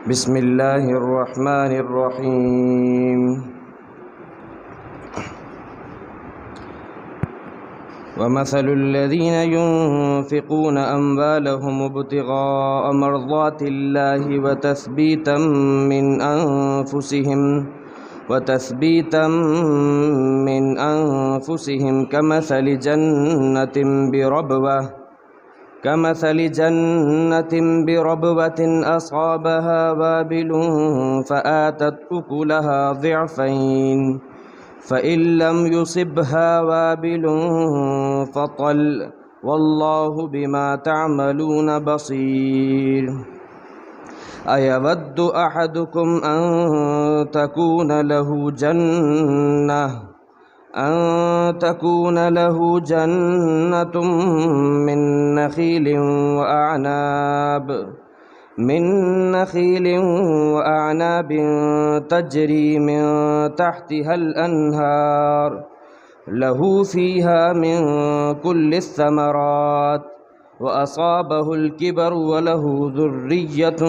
بسم اللہ الرحمن الرحیم ومثل الذين ينفقون أموالهم ابتغاء مرضات الله وتثبيتا من أنفسهم كمثل جنة بربوة أصابها وابل فآتت أكلها ضعفين فإن لم يصبها وابل فطل والله بما تعملون بصير أيود أحدكم أن تكون له جنة من نخيل وأعناب تجري من تحتها الأنهار له فيها من كل الثمرات وأصابه الكبر وله ذرية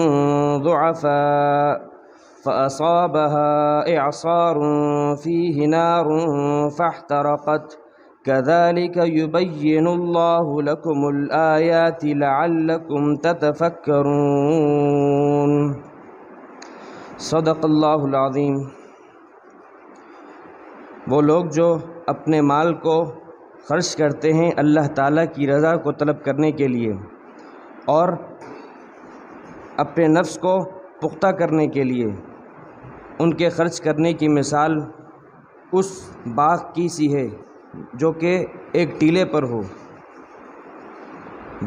ضعفاء فأصابها إعصار فيه نار فاحترقت كذلك يبين الله لكم الآيات لعلكم تتفكرون صدق اللہ العظیم۔ وہ لوگ جو اپنے مال کو خرچ کرتے ہیں اللہ تعالیٰ کی رضا کو طلب کرنے کے لیے اور اپنے نفس کو پختہ کرنے کے لیے، ان کے خرچ کرنے کی مثال اس باغ کی سی ہے جو کہ ایک ٹیلے پر ہو،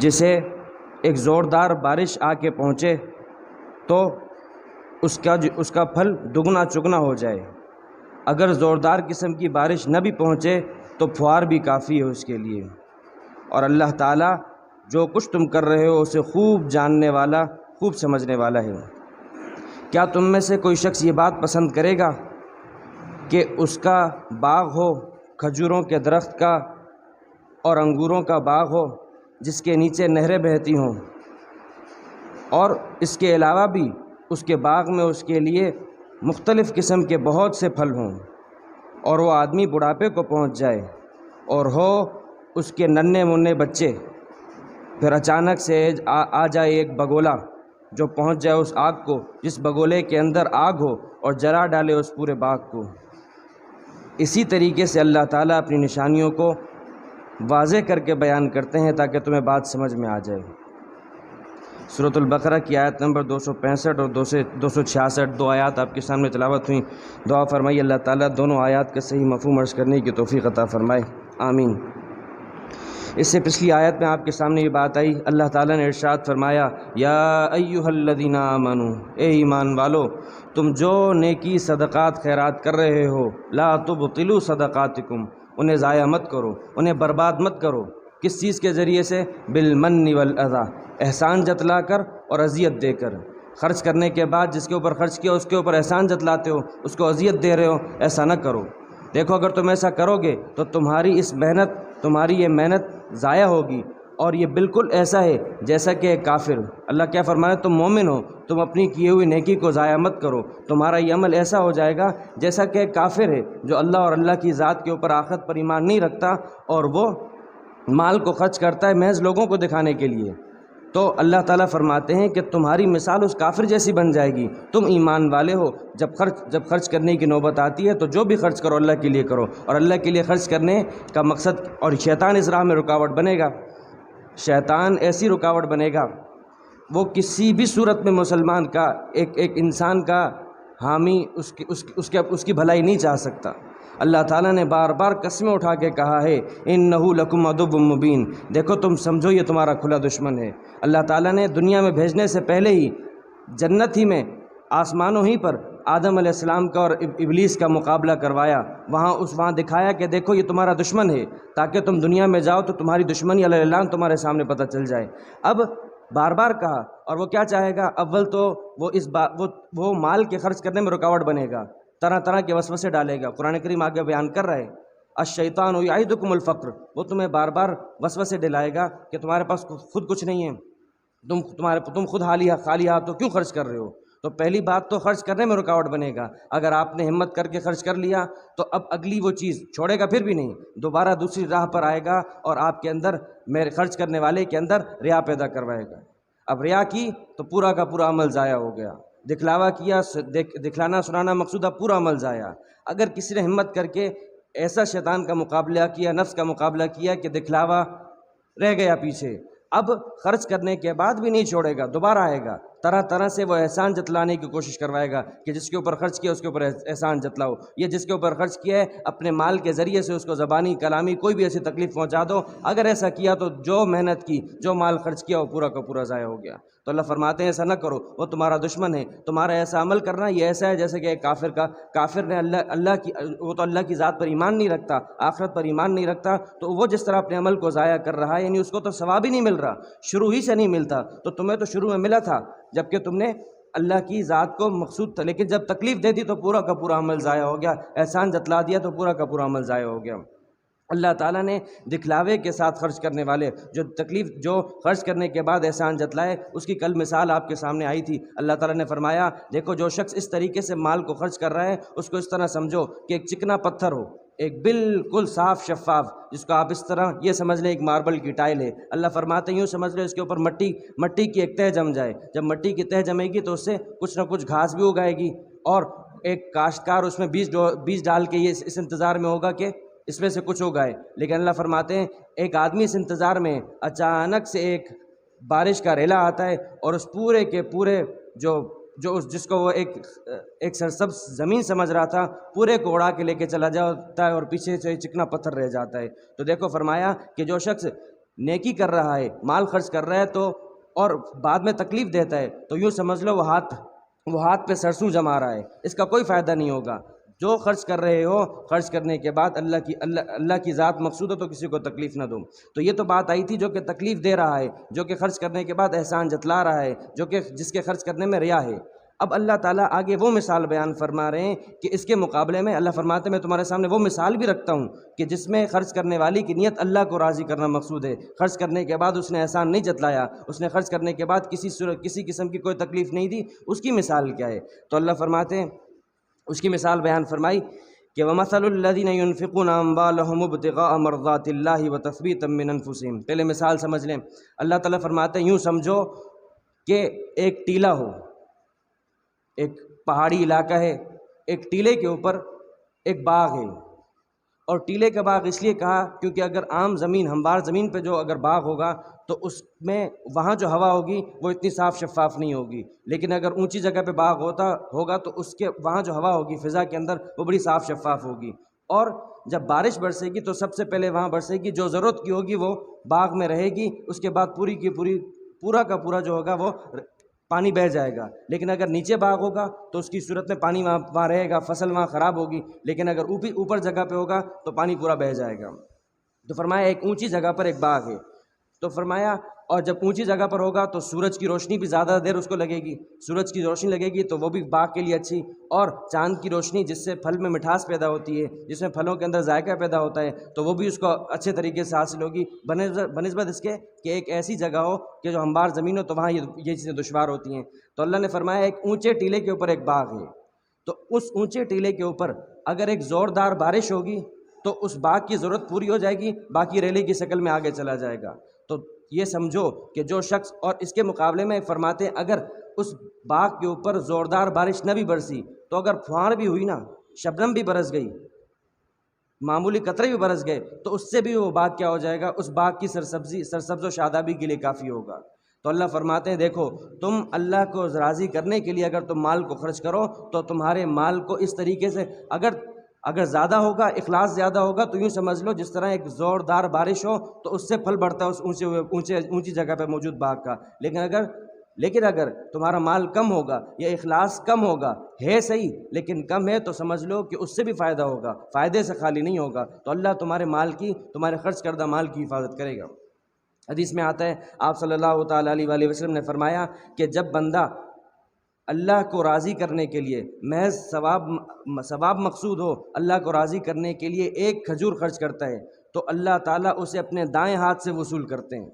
جسے ایک زوردار بارش آ کے پہنچے تو اس کا پھل دگنا چگنا ہو جائے۔ اگر زوردار قسم کی بارش نہ بھی پہنچے تو پھوار بھی کافی ہے اس کے لیے۔ اور اللہ تعالیٰ جو کچھ تم کر رہے ہو اسے خوب جاننے والا، خوب سمجھنے والا ہے۔ کیا تم میں سے کوئی شخص یہ بات پسند کرے گا کہ اس کا باغ ہو کھجوروں کے درخت کا اور انگوروں کا باغ ہو جس کے نیچے نہریں بہتی ہوں، اور اس کے علاوہ بھی اس کے باغ میں اس کے لیے مختلف قسم کے بہت سے پھل ہوں، اور وہ آدمی بڑھاپے کو پہنچ جائے اور ہو اس کے ننھے منھے بچے، پھر اچانک سے آ جائے ایک بگولا جو پہنچ جائے اس آگ کو، جس بگولے کے اندر آگ ہو اور جلا ڈالے اس پورے باغ کو۔ اسی طریقے سے اللہ تعالیٰ اپنی نشانیوں کو واضح کر کے بیان کرتے ہیں تاکہ تمہیں بات سمجھ میں آ جائے۔ سورۃ البقرہ کی آیت نمبر 265 اور 266 دو آیات آپ کے سامنے تلاوت ہوئیں۔ دعا فرمائی اللہ تعالیٰ دونوں آیات کا صحیح مفہوم عرض کرنے کی توفیق عطا فرمائے، آمین۔ اس سے پچھلی آیت میں آپ کے سامنے یہ بات آئی، اللہ تعالیٰ نے ارشاد فرمایا یا ایھا الذین آمنوا، اے ایمان والو تم جو نیکی صدقات خیرات کر رہے ہو، لا تبطلوا صدقاتکم، انہیں ضائع مت کرو، انہیں برباد مت کرو۔ کس چیز کے ذریعے سے؟ بالمن والاذی، احسان جتلا کر اور اذیت دے کر۔ خرچ کرنے کے بعد جس کے اوپر خرچ کیا اس کے اوپر احسان جتلاتے ہو، اس کو اذیت دے رہے ہو، ایسا نہ کرو۔ دیکھو اگر تم ایسا کرو گے تو تمہاری یہ محنت ضائع ہوگی، اور یہ بالکل ایسا ہے جیسا کہ کافر۔ اللہ کیا فرمایا؟ تم مومن ہو، تم اپنی کی ہوئی نیکی کو ضائع مت کرو، تمہارا یہ عمل ایسا ہو جائے گا جیسا کہ کافر ہے جو اللہ اور اللہ کی ذات کے اوپر آخرت پر ایمان نہیں رکھتا، اور وہ مال کو خرچ کرتا ہے محض لوگوں کو دکھانے کے لیے۔ تو اللہ تعالیٰ فرماتے ہیں کہ تمہاری مثال اس کافر جیسی بن جائے گی۔ تم ایمان والے ہو، جب خرچ کرنے کی نوبت آتی ہے تو جو بھی خرچ کرو اللہ کے لیے کرو، اور اللہ کے لیے خرچ کرنے کا مقصد، اور شیطان اس راہ میں رکاوٹ بنے گا، شیطان ایسی رکاوٹ بنے گا، وہ کسی بھی صورت میں مسلمان کا ایک انسان کا حامی اس کی بھلائی نہیں چاہ سکتا۔ اللہ تعالیٰ نے بار بار قسمیں اٹھا کے کہا ہے انہ لکم عدو مبین، دیکھو تم سمجھو یہ تمہارا کھلا دشمن ہے۔ اللہ تعالیٰ نے دنیا میں بھیجنے سے پہلے ہی جنت ہی میں، آسمانوں ہی پر آدم علیہ السلام کا اور ابلیس کا مقابلہ کروایا، وہاں دکھایا کہ دیکھو یہ تمہارا دشمن ہے، تاکہ تم دنیا میں جاؤ تو تمہاری دشمنی علیہ اللہ تمہارے سامنے پتہ چل جائے۔ اب بار بار کہا، اور وہ کیا چاہے گا؟ اول تو وہ مال کے خرچ کرنے میں رکاوٹ بنے گا، طرح طرح کے وسوسے ڈالے گا۔ قرآن کریم آگے بیان کر رہا ہے الشیطان یعدکم الفقر، وہ تمہیں بار بار وسوسے دلائے گا کہ تمہارے پاس خود کچھ نہیں ہے، تم خود خالی ہاتھ تو کیوں خرچ کر رہے ہو؟ تو پہلی بات تو خرچ کرنے میں رکاوٹ بنے گا. اگر آپ نے ہمت کر کے خرچ کر لیا تو اب اگلی وہ چیز چھوڑے گا پھر بھی نہیں، دوبارہ دوسری راہ پر آئے گا اور آپ کے اندر، میرے خرچ کرنے والے کے اندر ریا پیدا کروائے گا. اب ریا کی تو پورا کا پورا عمل ضائع ہو گیا. دکھلاوا کیا، دکھلانا سنانا مقصود، اب پورا عمل ضائع. اگر کسی نے ہمت کر کے ایسا شیطان کا مقابلہ کیا، نفس کا مقابلہ کیا کہ دکھلاوا رہ گیا پیچھے، اب خرچ کرنے کے بعد بھی نہیں چھوڑے گا، دوبارہ آئے گا، طرح طرح سے وہ احسان جتلانے کی کوشش کروائے گا کہ جس کے اوپر خرچ کیا اس کے اوپر احسان جتلاؤ. یہ جس کے اوپر خرچ کیا ہے اپنے مال کے ذریعے سے اس کو زبانی کلامی کوئی بھی ایسی تکلیف پہنچا دو. اگر ایسا کیا تو جو محنت کی، جو مال خرچ کیا وہ پورا کا پورا ضائع ہو گیا. تو اللہ فرماتے ہیں ایسا نہ کرو، وہ تمہارا دشمن ہے. تمہارا ایسا عمل کرنا یہ ایسا ہے جیسے کہ ایک کافر نے وہ تو اللہ کی ذات پر ایمان نہیں رکھتا، آخرت پر ایمان نہیں رکھتا، تو وہ جس طرح اپنے عمل کو ضائع کر رہا ہے، یعنی اس کو تو ثواب ہی نہیں مل رہا، شروع ہی سے نہیں ملتا. تو تمہیں تو شروع میں ملا تھا جبکہ تم نے اللہ کی ذات کو مقصود تھا، لیکن جب تکلیف دے دی تو پورا کا پورا عمل ضائع ہو گیا. احسان جتلا دیا تو پورا کا پورا عمل ضائع ہو گیا. اللہ تعالیٰ نے دکھلاوے کے ساتھ خرچ کرنے والے، جو خرچ کرنے کے بعد احسان جتلائے، اس کی کل مثال آپ کے سامنے آئی تھی. اللہ تعالیٰ نے فرمایا دیکھو جو شخص اس طریقے سے مال کو خرچ کر رہا ہے اس کو اس طرح سمجھو کہ ایک چکنا پتھر ہو، ایک بالکل صاف شفاف، جس کو آپ اس طرح یہ سمجھ لیں ایک ماربل کی ٹائل ہے. اللہ فرماتے ہیں یوں سمجھ لو اس کے اوپر مٹی کی ایک تہ جم جائے. جب مٹی کی تہ جمے گی تو اس سے کچھ نہ کچھ گھاس بھی اگائے گی، اور ایک کاشتکار اس میں بیج ڈال کے یہ اس انتظار میں ہوگا کہ اس میں سے کچھ اگائے. لیکن اللہ فرماتے ہیں ایک آدمی اس انتظار میں اچانک سے ایک بارش کا ریلا آتا ہے اور اس پورے کے پورے جس کو وہ ایک سرسبز زمین سمجھ رہا تھا پورے کو اڑا کے لے کے چلا جاتا ہے اور پیچھے سے چکنا پتھر رہ جاتا ہے. تو دیکھو فرمایا کہ جو شخص نیکی کر رہا ہے، مال خرچ کر رہا ہے تو اور بعد میں تکلیف دیتا ہے، تو یوں سمجھ لو وہ ہاتھ پہ سرسوں جما رہا ہے، اس کا کوئی فائدہ نہیں ہوگا. جو خرچ کر رہے ہو، خرچ کرنے کے بعد اللہ کی ذات مقصود ہو تو کسی کو تکلیف نہ دو. تو یہ تو بات آئی تھی جو کہ تکلیف دے رہا ہے، جو کہ خرچ کرنے کے بعد احسان جتلا رہا ہے، جس کے خرچ کرنے میں ریا ہے. اب اللہ تعالیٰ آگے وہ مثال بیان فرما رہے ہیں کہ اس کے مقابلے میں اللہ فرماتے ہیں میں تمہارے سامنے وہ مثال بھی رکھتا ہوں کہ جس میں خرچ کرنے والی کی نیت اللہ کو راضی کرنا مقصود ہے. خرچ کرنے کے بعد اس نے احسان نہیں جتلایا، اس نے خرچ کرنے کے بعد کسی قسم کی کوئی تکلیف نہیں دی. اس کی مثال کیا ہے؟ تو اللہ فرماتے ہیں اس کی مثال بیان فرمائی کہ وَمَثَلُ الَّذِينَ يُنْفِقُونَ أَمْوَالَهُمُ ابْتِغَاءَ مَرْضَاتِ اللَّهِ وَتَثْبِيتًا مِّنْ أَنفُسِهِمْ. پہلے مثال سمجھ لیں. اللہ تعالیٰ فرماتے ہیں یوں سمجھو کہ ایک ٹیلا ہو، ایک پہاڑی علاقہ ہے، ایک ٹیلے کے اوپر ایک باغ ہے. اور ٹیلے کا باغ اس لیے کہا کیونکہ اگر عام زمین، ہموار زمین پہ جو اگر باغ ہوگا تو اس میں وہاں جو ہوا ہوگی وہ اتنی صاف شفاف نہیں ہوگی. لیکن اگر اونچی جگہ پہ باغ ہوگا تو اس کے وہاں جو ہوا ہوگی فضا کے اندر وہ بڑی صاف شفاف ہوگی. اور جب بارش برسے گی تو سب سے پہلے وہاں برسے گی، جو ضرورت کی ہوگی وہ باغ میں رہے گی، اس کے بعد پورا کا پورا جو ہوگا وہ پانی بہہ جائے گا. لیکن اگر نیچے باغ ہوگا تو اس کی صورت میں پانی وہاں رہے گا، فصل وہاں خراب ہوگی. لیکن اگر اوپر جگہ پہ ہوگا تو پانی پورا بہہ جائے گا. تو فرمایا ایک اونچی جگہ پر ایک باغ ہے. تو فرمایا اور جب اونچی جگہ پر ہوگا تو سورج کی روشنی بھی زیادہ دیر اس کو لگے گی، سورج کی روشنی لگے گی تو وہ بھی باغ کے لیے اچھی. اور چاند کی روشنی جس سے پھل میں مٹھاس پیدا ہوتی ہے، جس میں پھلوں کے اندر ذائقہ پیدا ہوتا ہے، تو وہ بھی اس کو اچھے طریقے سے حاصل ہوگی بنسبت اس کے کہ ایک ایسی جگہ ہو کہ جو ہموار زمین ہو تو وہاں یہ چیزیں دشوار ہوتی ہیں. تو اللہ نے فرمایا ایک اونچے ٹیلے کے اوپر ایک باغ ہے. تو اس اونچے ٹیلے کے اوپر اگر ایک زوردار بارش ہوگی تو اس باغ کی ضرورت پوری ہو جائے گی، باقی ریلی کی شکل میں آگے چلا جائے گا. تو یہ سمجھو کہ جو شخص، اور اس کے مقابلے میں فرماتے ہیں اگر اس باغ کے اوپر زوردار بارش نہ بھی برسی تو اگر پھوار بھی ہوئی نا، شبنم بھی برس گئی، معمولی قطرے بھی برس گئے تو اس سے بھی وہ باغ کیا ہو جائے گا، اس باغ کی سرسبز و شادابی کے لیے کافی ہوگا. تو اللہ فرماتے ہیں دیکھو تم اللہ کو راضی کرنے کے لیے اگر تم مال کو خرچ کرو تو تمہارے مال کو اس طریقے سے اگر زیادہ ہوگا، اخلاص زیادہ ہوگا تو یوں سمجھ لو جس طرح ایک زوردار بارش ہو تو اس سے پھل بڑھتا ہے اس اونچی جگہ پہ موجود باغ کا. لیکن اگر تمہارا مال کم ہوگا یا اخلاص کم ہوگا، ہے صحیح لیکن کم ہے، تو سمجھ لو کہ اس سے بھی فائدہ ہوگا، فائدے سے خالی نہیں ہوگا. تو اللہ تمہارے خرچ کردہ مال کی حفاظت کرے گا. حدیث میں آتا ہے آپ صلی اللہ تعالیٰ علیہ وآلہ وسلم نے فرمایا کہ جب بندہ اللہ کو راضی کرنے کے لیے محض ثواب مقصود ہو، اللہ کو راضی کرنے کے لیے ایک کھجور خرچ کرتا ہے تو اللہ تعالیٰ اسے اپنے دائیں ہاتھ سے وصول کرتے ہیں.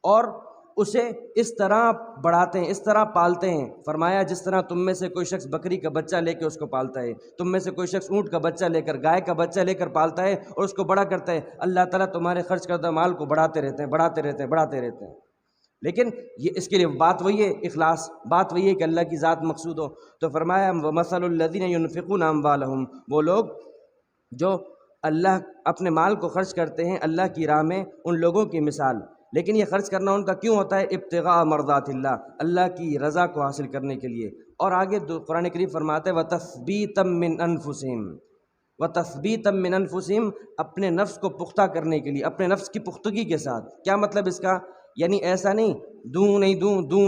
اور اسے اس طرح بڑھاتے ہیں، اس طرح پالتے ہیں۔ فرمایا جس طرح تم میں سے کوئی شخص بکری کا بچہ لے کے اس کو پالتا ہے، تم میں سے کوئی شخص اونٹ کا بچہ لے کر، گائے کا بچہ لے کر پالتا ہے اور اس کو بڑا کرتا ہے، اللہ تعالیٰ تمہارے خرچ کردہ مال کو بڑھاتے رہتے ہیں، بڑھاتے رہتے ہیں، بڑھاتے رہتے ہیں۔ لیکن یہ اس کے لیے بات وہی ہے، اخلاص، بات وہی ہے کہ اللہ کی ذات مقصود ہو۔ تو فرمایا وَمَثَلُ الَّذِينَ يُنْفِقُونَ أَمْوَالَهُمْ، وہ لوگ جو اللہ اپنے مال کو خرچ کرتے ہیں اللہ کی راہ میں، ان لوگوں کی مثال۔ لیکن یہ خرچ کرنا ان کا کیوں ہوتا ہے؟ ابتغاء مرضات اللہ، اللہ کی رضا کو حاصل کرنے کے لیے۔ اور آگے قرآن کریم فرماتا ہے وَتَثْبِيتًا مِّنْ أَنفُسِهِمْ، وَتَثْبِيتًا مِّنْ أَنفُسِهِمْ، اپنے نفس کو پختہ کرنے کے لیے، اپنے نفس کی پختگی کے ساتھ۔ کیا مطلب اس کا؟ یعنی ایسا نہیں دوں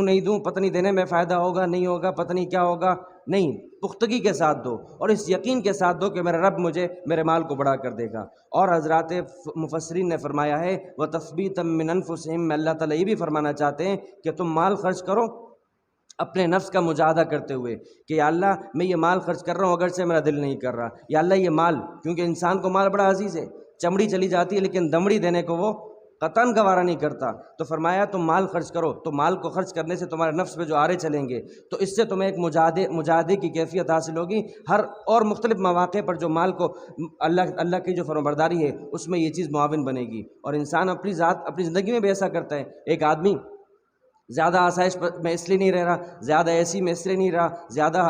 نہیں دوں، پتہ نہیں دینے میں فائدہ ہوگا نہیں ہوگا، پتہ نہیں کیا ہوگا، نہیں، پختگی کے ساتھ دو اور اس یقین کے ساتھ دو کہ میرا رب مجھے میرے مال کو بڑا کر دے گا۔ اور حضرات مفسرین نے فرمایا ہے وَتَثْبِيتًا مِّنْ أَنفُسِهِمْ، میں اللہ تعالیٰ یہ بھی فرمانا چاہتے ہیں کہ تم مال خرچ کرو اپنے نفس کا مجاہدہ کرتے ہوئے کہ یا اللہ میں یہ مال خرچ کر رہا ہوں اگرچہ میرا دل نہیں کر رہا، یا اللہ یہ مال، کیونکہ انسان کو مال بڑا عزیز ہے، چمڑی چلی جاتی ہے لیکن دمڑی دینے کو وہ قطعاً گوارہ نہیں کرتا۔ تو فرمایا تم مال خرچ کرو، تو مال کو خرچ کرنے سے تمہارے نفس پہ جو آرے چلیں گے تو اس سے تمہیں ایک مجاہدے کی کیفیت حاصل ہوگی۔ ہر اور مختلف مواقع پر جو مال کو اللہ کی جو فرمانبرداری ہے اس میں یہ چیز معاون بنے گی۔ اور انسان اپنی زندگی میں بھی ایسا کرتا ہے۔ ایک آدمی زیادہ آسائش میں اس لیے نہیں رہ رہا، زیادہ اے سی میں اس لیے نہیں رہا، زیادہ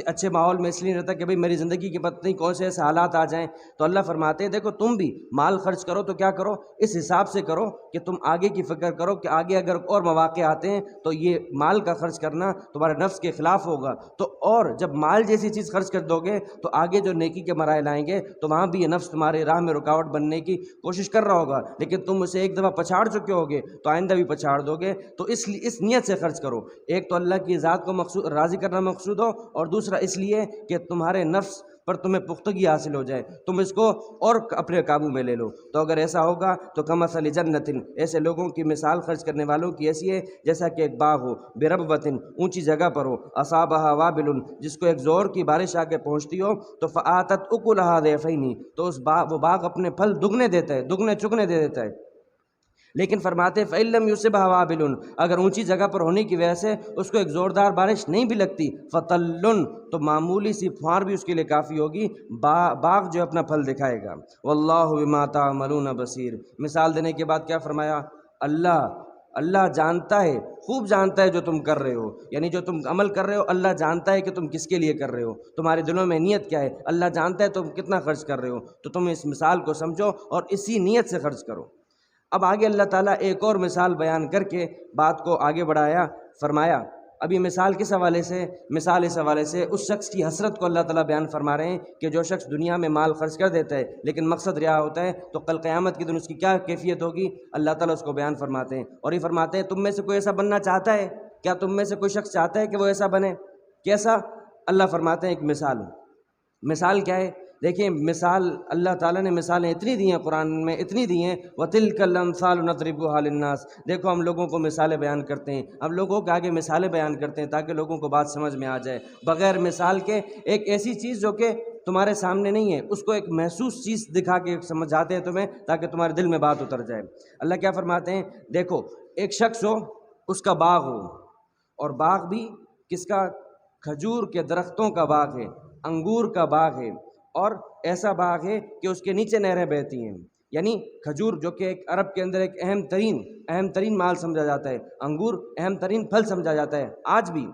اچھے ماحول میں اس لیے نہیں رہتا کہ بھئی میری زندگی کی پتہ نہیں کون سے ایسے حالات آ جائیں۔ تو اللہ فرماتے ہیں دیکھو تم بھی مال خرچ کرو تو کیا کرو، اس حساب سے کرو کہ تم آگے کی فکر کرو کہ آگے اگر اور مواقع آتے ہیں تو یہ مال کا خرچ کرنا تمہارے نفس کے خلاف ہوگا۔ تو اور جب مال جیسی چیز خرچ کر دو گے تو آگے جو نیکی کے مراحل آئیں گے تو وہاں بھی یہ نفس تمہارے راہ میں رکاوٹ بننے کی کوشش کر رہا ہوگا، لیکن تم اسے ایک دفعہ پچھاڑ چکے ہوگے تو آئندہ بھی پچھاڑ دو گے۔ تو اس نیت سے خرچ کرو، ایک تو اللہ کی ذات کو راضی کرنا مقصود ہو، اور دوسرا اس لیے کہ تمہارے نفس پر تمہیں پختگی حاصل ہو جائے، تم اس کو اور اپنے قابو میں لے لو۔ تو اگر ایسا ہوگا تو کمثل جنت، ایسے لوگوں کی مثال خرچ کرنے والوں کی ایسی ہے جیسا کہ ایک باغ ہو، بربوۃ، اونچی جگہ پر ہو، اصابھا وابل، جس کو ایک زور کی بارش آ کے پہنچتی ہو، تو فآتت اکلھا ضعفین، تو وہ باغ اپنے پھل دگنے دیتا ہے، دگنے چگنے دے دیتا ہے۔ لیکن فرماتے فإن لم يصبها وابل، اگر اونچی جگہ پر ہونے کی وجہ سے اس کو ایک زوردار بارش نہیں بھی لگتی، فطل، تو معمولی سی پھوار بھی اس کے لیے کافی ہوگی، باغ جو اپنا پھل دکھائے گا۔ واللہ بما تعملون بصیر، مثال دینے کے بعد کیا فرمایا؟ اللہ جانتا ہے، خوب جانتا ہے جو تم کر رہے ہو، یعنی جو تم عمل کر رہے ہو اللہ جانتا ہے کہ تم کس کے لیے کر رہے ہو، تمہارے دلوں میں نیت کیا ہے، اللہ جانتا ہے تم کتنا خرچ کر رہے ہو۔ تو تم اس مثال کو سمجھو اور اسی نیت سے خرچ کرو۔ اب آگے اللہ تعالیٰ ایک اور مثال بیان کر کے بات کو آگے بڑھایا، فرمایا اب یہ مثال کس حوالے سے؟ مثال اس حوالے سے اس شخص کی حسرت کو اللہ تعالیٰ بیان فرما رہے ہیں کہ جو شخص دنیا میں مال خرچ کر دیتا ہے لیکن مقصد ریا ہوتا ہے تو کل قیامت کے دن اس کی کیا کیفیت ہوگی، اللہ تعالیٰ اس کو بیان فرماتے ہیں۔ اور یہ فرماتے ہیں تم میں سے کوئی ایسا بننا چاہتا ہے کیا؟ تم میں سے کوئی شخص چاہتا ہے کہ وہ ایسا بنے؟ کیسا؟ اللہ فرماتے ہیں ایک مثال کیا ہے؟ دیکھیں مثال اللہ تعالیٰ نے مثالیں اتنی دی ہیں قرآن میں، اتنی دی ہیں وَتِلْكَ الْأَمْثَالُ نَضْرِبُهَا لِلنَّاسِ، دیکھو ہم لوگوں کو مثالیں بیان کرتے ہیں، ہم لوگوں کے آگے مثالیں بیان کرتے ہیں تاکہ لوگوں کو بات سمجھ میں آ جائے۔ بغیر مثال کے ایک ایسی چیز جو کہ تمہارے سامنے نہیں ہے اس کو ایک محسوس چیز دکھا کے سمجھاتے ہیں تمہیں تاکہ تمہارے دل میں بات اتر جائے۔ اللہ کیا فرماتے ہیں؟ دیکھو ایک شخص ہو، اس کا باغ ہو، اور باغ بھی کس کا؟ کھجور کے درختوں کا باغ ہے، انگور کا باغ ہے، اور ایسا باغ ہے کہ اس کے نیچے نہریں بہتی ہیں۔ یعنی کھجور جو کہ ایک عرب کے اندر ایک اہم ترین مال سمجھا جاتا ہے، انگور اہم ترین پھل سمجھا جاتا ہے آج بھی،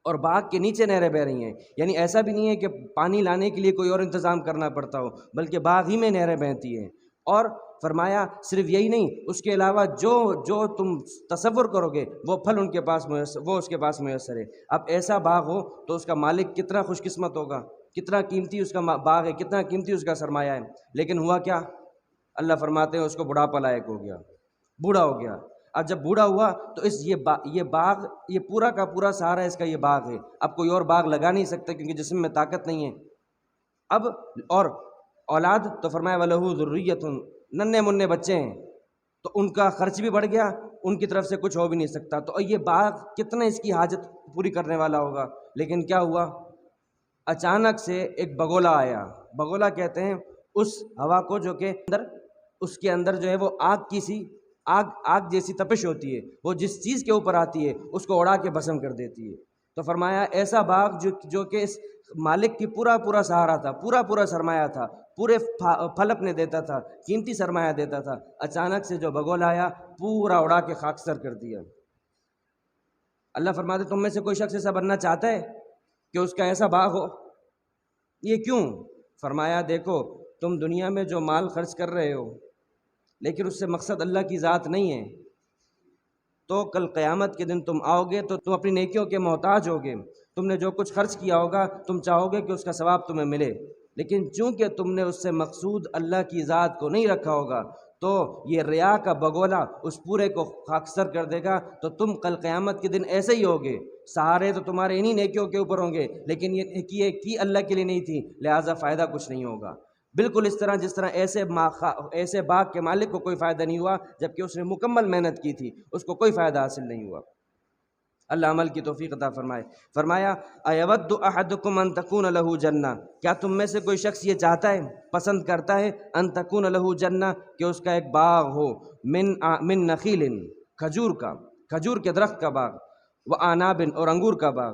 اور باغ کے نیچے نہریں بہ رہی ہیں۔ یعنی ایسا بھی نہیں ہے کہ پانی لانے کے لیے کوئی اور انتظام کرنا پڑتا ہو، بلکہ باغ ہی میں نہریں بہتی ہیں۔ اور فرمایا صرف یہی نہیں، اس کے علاوہ جو تم تصور کرو گے وہ پھل ان کے پاس اس کے پاس میسر ہے۔ اب ایسا باغ ہو تو اس کا مالک کتنا خوش قسمت ہوگا، کتنا قیمتی اس کا باغ ہے، کتنا قیمتی اس کا سرمایہ ہے۔ لیکن ہوا کیا؟ اللہ فرماتے ہیں اس کو بڑھاپا لائق ہو گیا، بوڑھا ہو گیا۔ اب جب بوڑھا ہوا تو یہ باغ، یہ پورا کا پورا سہارا اس کا یہ باغ ہے، اب کوئی اور باغ لگا نہیں سکتا کیونکہ جسم میں طاقت نہیں ہے۔ اب اور اولاد تو فرمایا وَلَهُ ذُرِّيَّةٌ، ننھے منھے بچے ہیں تو ان کا خرچ بھی بڑھ گیا، ان کی طرف سے کچھ ہو بھی نہیں سکتا۔ تو یہ باغ کتنا اس کی حاجت پوری کرنے والا ہوگا۔ لیکن کیا ہوا؟ اچانک سے ایک بگولا آیا، بگولا کہتے ہیں اس ہوا کو جو کہ اس کے اندر جو ہے وہ آگ جیسی تپش ہوتی ہے، وہ جس چیز کے اوپر آتی ہے اس کو اڑا کے بھسم کر دیتی ہے۔ تو فرمایا ایسا باغ جو کہ اس مالک کی پورا سہارا تھا، پورا سرمایہ تھا، پورے پھل اپنے دیتا تھا، قیمتی سرمایہ دیتا تھا، اچانک سے جو بگول آیا پورا اڑا کے خاکستر کر دیا۔ اللہ فرماتے تم میں سے کوئی شخص ایسا بننا چاہتا ہے کہ اس کا ایسا باغ ہو؟ یہ کیوں؟ فرمایا دیکھو تم دنیا میں جو مال خرچ کر رہے ہو لیکن اس سے مقصد اللہ کی ذات نہیں ہے، تو کل قیامت کے دن تم آؤ گے تو تم اپنی نیکیوں کے محتاج ہوگے، تم نے جو کچھ خرچ کیا ہوگا تم چاہو گے کہ اس کا ثواب تمہیں ملے، لیکن چونکہ تم نے اس سے مقصود اللہ کی ذات کو نہیں رکھا ہوگا تو یہ ریا کا بگولا اس پورے کو خاکستر کر دے گا، تو تم کل قیامت کے دن ایسے ہی ہوگے، سہارے تو تمہارے انہی نیکیوں کے اوپر ہوں گے لیکن یہ نیکی کی اللہ کے لیے نہیں تھی، لہٰذا فائدہ کچھ نہیں ہوگا۔ بالکل اس طرح جس طرح ایسے باغ کے مالک کو کوئی فائدہ نہیں ہوا جبکہ اس نے مکمل محنت کی تھی، اس کو کوئی فائدہ حاصل نہیں ہوا۔ اللہ عمل کی توفیق عطا فرمائے۔ فرمایا ایود احدکم ان تکون لہ جنہ، کیا تم میں سے کوئی شخص یہ چاہتا ہے، پسند کرتا ہے، ان تکون لہ جنہ کہ اس کا ایک باغ ہو، من نخیل، کھجور کے درخت کا باغ، وعناب اور انگور کا باغ۔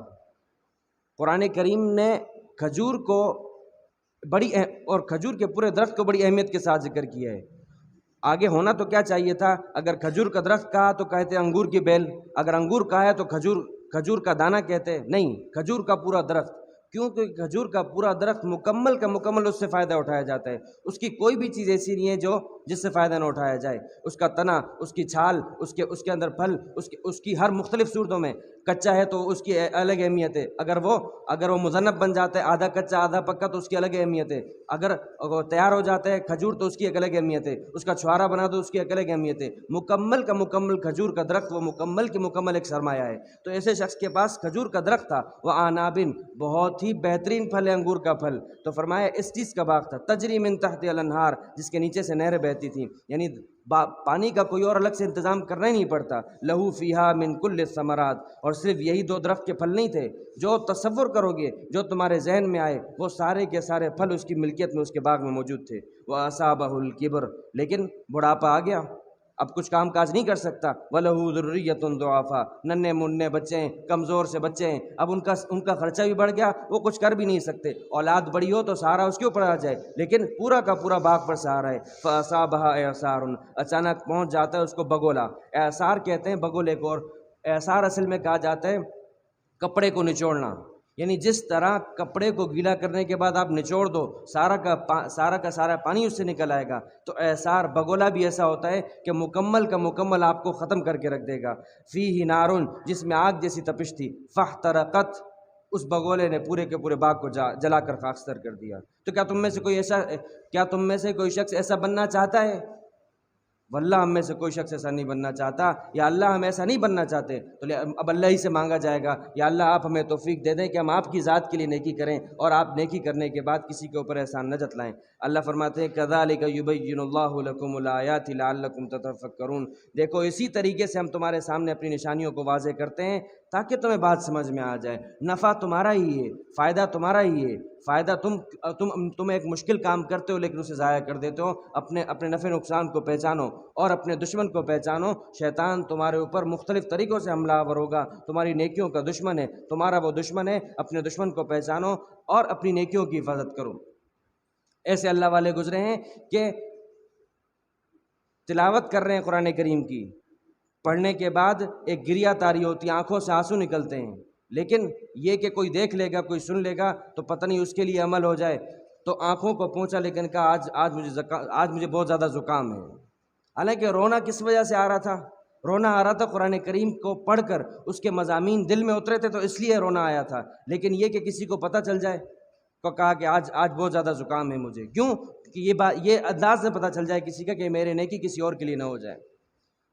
قرآن کریم نے کھجور کو اور کھجور کے پورے درخت کو بڑی اہمیت کے ساتھ ذکر کیا ہے۔ آگے ہونا تو کیا چاہیے تھا، اگر کھجور کا درخت کہا تو کہتے انگور کی بیل، اگر انگور کہا ہے تو کھجور کا دانہ کہتے، نہیں، کھجور کا پورا درخت، کیونکہ کھجور کا پورا درخت مکمل کا مکمل اس سے فائدہ اٹھایا جاتا ہے، اس کی کوئی بھی چیز ایسی نہیں ہے جس سے فائدہ نہ اٹھایا جائے، اس کا تنا، اس کی چھال، اس کے اندر پھل، اس کی ہر مختلف صورتوں میں، کچا ہے تو اس کی الگ اہمیت ہے، اگر وہ مذنب بن جاتا ہے آدھا کچا آدھا پکا تو اس کی الگ اہمیت ہے، اگر تیار ہو جاتا ہے کھجور تو اس کی ایک الگ اہمیت ہے، اس کا چھوارا بنا دو اس کی ایک الگ اہمیت ہے، مکمل کا مکمل کھجور کا درخت وہ مکمل کی مکمل ایک سرمایہ ہے۔ تو ایسے شخص کے پاس کھجور کا درخت تھا، وہ عنابن، بہت ہی بہترین پھل ہے انگور کا پھل، تو فرمایا اس چیز کا باغ تھا، تجری من تحت الانہار، جس کے نیچے سے نہریں بہتی تھیں، یعنی پانی کا کوئی اور الگ سے انتظام کرنا ہی نہیں پڑتا، لہو فیہا من کل الثمرات، اور صرف یہی دو درخت کے پھل نہیں تھے، جو تصور کرو گے جو تمہارے ذہن میں آئے وہ سارے کے سارے پھل اس کی ملکیت میں اس کے باغ میں موجود تھے۔ وَأَصَابَهُ الْكِبْرُ، لیکن بڑھاپا آ گیا، اب کچھ کام کاج نہیں کر سکتا، وَلَهُ ذُرِّيَّةٌ ضُعَفَاء، ننھے منھے بچے ہیں، کمزور سے بچے ہیں، اب ان کا خرچہ بھی بڑھ گیا، وہ کچھ کر بھی نہیں سکتے، اولاد بڑی ہو تو سہارا اس کے اوپر آ جائے، لیکن پورا کا پورا باغ پر سہارا ہے۔ فَأَصَابَهَا إِعْصَارٌ، اچانک پہنچ جاتا ہے اس کو بگولا، اعصار کہتے ہیں بگولے کو، اور اعصار اصل میں کہا جاتا ہے کپڑے کو نچوڑنا، یعنی جس طرح کپڑے کو گیلا کرنے کے بعد آپ نچوڑ دو سارا کا سارا پانی اس سے نکل آئے گا، تو اعصار بگولا بھی ایسا ہوتا ہے کہ مکمل کا مکمل آپ کو ختم کر کے رکھ دے گا۔ فیہ نارن، جس میں آگ جیسی تپش تھی، فاحترقت، اس بگولے نے پورے کے پورے باغ کو جلا کر خاکستر کر دیا۔ تو کیا تم میں سے کوئی شخص ایسا بننا چاہتا ہے؟ واللہ ہم میں سے کوئی شخص ایسا نہیں بننا چاہتا، یا اللہ ہم ایسا نہیں بننا چاہتے، تو اب اللہ ہی سے مانگا جائے گا، یا اللہ آپ ہمیں توفیق دے دیں کہ ہم آپ کی ذات کے لیے نیکی کریں اور آپ نیکی کرنے کے بعد کسی کے اوپر احسان نہ جتلائیں۔ اللہ فرماتے ہیں کذالک یبین اللہ لکم الآیات لعلکم تتفکرون، دیکھو اسی طریقے سے ہم تمہارے سامنے اپنی نشانیوں کو واضح کرتے ہیں تاکہ تمہیں بات سمجھ میں آ جائے، نفع تمہارا ہی ہے، فائدہ تمہارا ہی ہے، فائدہ تم ایک مشکل کام کرتے ہو لیکن اسے ضائع کر دیتے ہو، اپنے نفع نقصان کو پہچانو اور اپنے دشمن کو پہچانو، شیطان تمہارے اوپر مختلف طریقوں سے حملہ آور ہوگا، تمہاری نیکیوں کا دشمن ہے، تمہارا وہ دشمن ہے، اپنے دشمن کو پہچانو اور اپنی نیکیوں کی حفاظت کرو۔ ایسے اللہ والے گزرے ہیں کہ تلاوت کر رہے ہیں قرآن کریم کی، پڑھنے کے بعد ایک گریہ طاری ہوتی، آنکھوں سے آنسو نکلتے ہیں، لیکن یہ کہ کوئی دیکھ لے گا کوئی سن لے گا تو پتہ نہیں اس کے لیے عمل ہو جائے، تو آنکھوں کو پہنچا لیکن کہا آج مجھے بہت زیادہ زکام ہے، حالانکہ رونا کس وجہ سے آ رہا تھا؟ رونا آ رہا تھا قرآن کریم کو پڑھ کر اس کے مضامین دل میں اترے تھے تو اس لیے رونا آیا تھا، لیکن یہ کہ کسی کو پتہ چل جائے تو کہا کہ آج بہت زیادہ زکام ہے مجھے، کیوں کہ یہ انداز سے پتہ چل جائے کسی کا کہ میرے نیکی کسی اور کے لیے نہ ہو جائے۔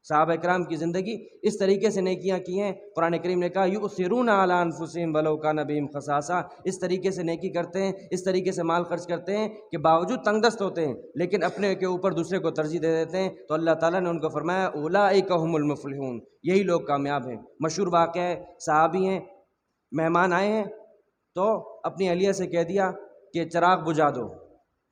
صحابہ کرام کی زندگی اس طریقے سے نیکیاں کی ہیں، قرآن کریم نے کہا یؤثرون علی انفسہم ولو کان بہم خصاصہ، اس طریقے سے نیکی کرتے ہیں، اس طریقے سے مال خرچ کرتے ہیں کہ باوجود تنگ دست ہوتے ہیں لیکن اپنے کے اوپر دوسرے کو ترجیح دے دیتے ہیں، تو اللہ تعالیٰ نے ان کو فرمایا اولئک ھم المفلحون، یہی لوگ کامیاب ہیں۔ مشہور واقعہ ہے، صحابی ہیں، مہمان آئے ہیں تو اپنی اہلیہ سے کہہ دیا کہ چراغ بجھا دو،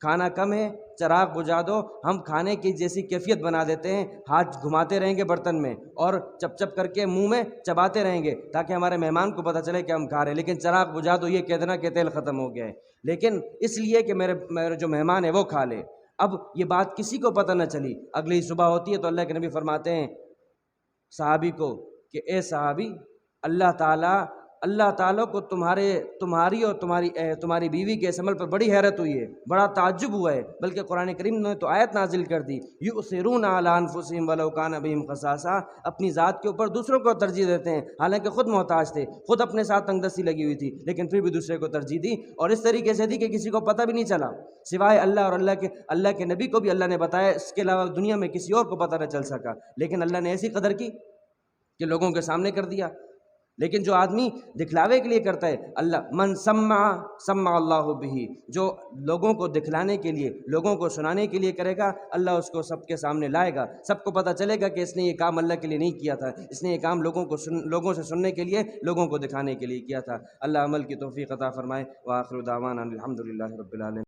کھانا کم ہے چراغ بجھا دو، ہم کھانے کی جیسی کیفیت بنا دیتے ہیں، ہاتھ گھماتے رہیں گے برتن میں اور چپ چپ کر کے منہ میں چباتے رہیں گے تاکہ ہمارے مہمان کو پتہ چلے کہ ہم کھا رہے ہیں، لیکن چراغ بجھا دو یہ کہہ دینا کہ تیل ختم ہو گیا ہے، لیکن اس لیے کہ میرے جو مہمان ہے وہ کھا لے۔ اب یہ بات کسی کو پتہ نہ چلی، اگلی صبح ہوتی ہے تو اللہ کے نبی فرماتے ہیں صحابی کو کہ اے صحابی، اللہ تعالیٰ کو تمہاری اور تمہاری بیوی کے اس عمل پر بڑی حیرت ہوئی ہے، بڑا تعجب ہوا ہے، بلکہ قرآن کریم نے تو آیت نازل کر دی یؤثرون علی انفسہم ولو کان بہم خصاصہ، اپنی ذات کے اوپر دوسروں کو ترجیح دیتے ہیں، حالانکہ خود محتاج تھے، خود اپنے ساتھ تنگ دستی لگی ہوئی تھی، لیکن پھر بھی دوسرے کو ترجیح دی، اور اس طریقے سے دی کہ کسی کو پتہ بھی نہیں چلا سوائے اللہ، اور اللہ کے نبی کو بھی اللہ نے بتایا، اس کے علاوہ دنیا میں کسی اور کو پتہ نہ چل سکا، لیکن اللہ نے ایسی قدر کی کہ لوگوں کے سامنے کر دیا۔ لیکن جو آدمی دکھلاوے کے لیے کرتا ہے، اللہ من سمع اللہ بہ، جو لوگوں کو دکھلانے کے لیے، لوگوں کو سنانے کے لیے کرے گا، اللہ اس کو سب کے سامنے لائے گا، سب کو پتہ چلے گا کہ اس نے یہ کام اللہ کے لیے نہیں کیا تھا، اس نے یہ کام لوگوں سے سننے کے لیے، لوگوں کو دکھانے کے لیے کیا تھا۔ اللہ عمل کی توفیق عطا فرمائے۔ وآخر دعوانا الحمد للہ رب العالمین۔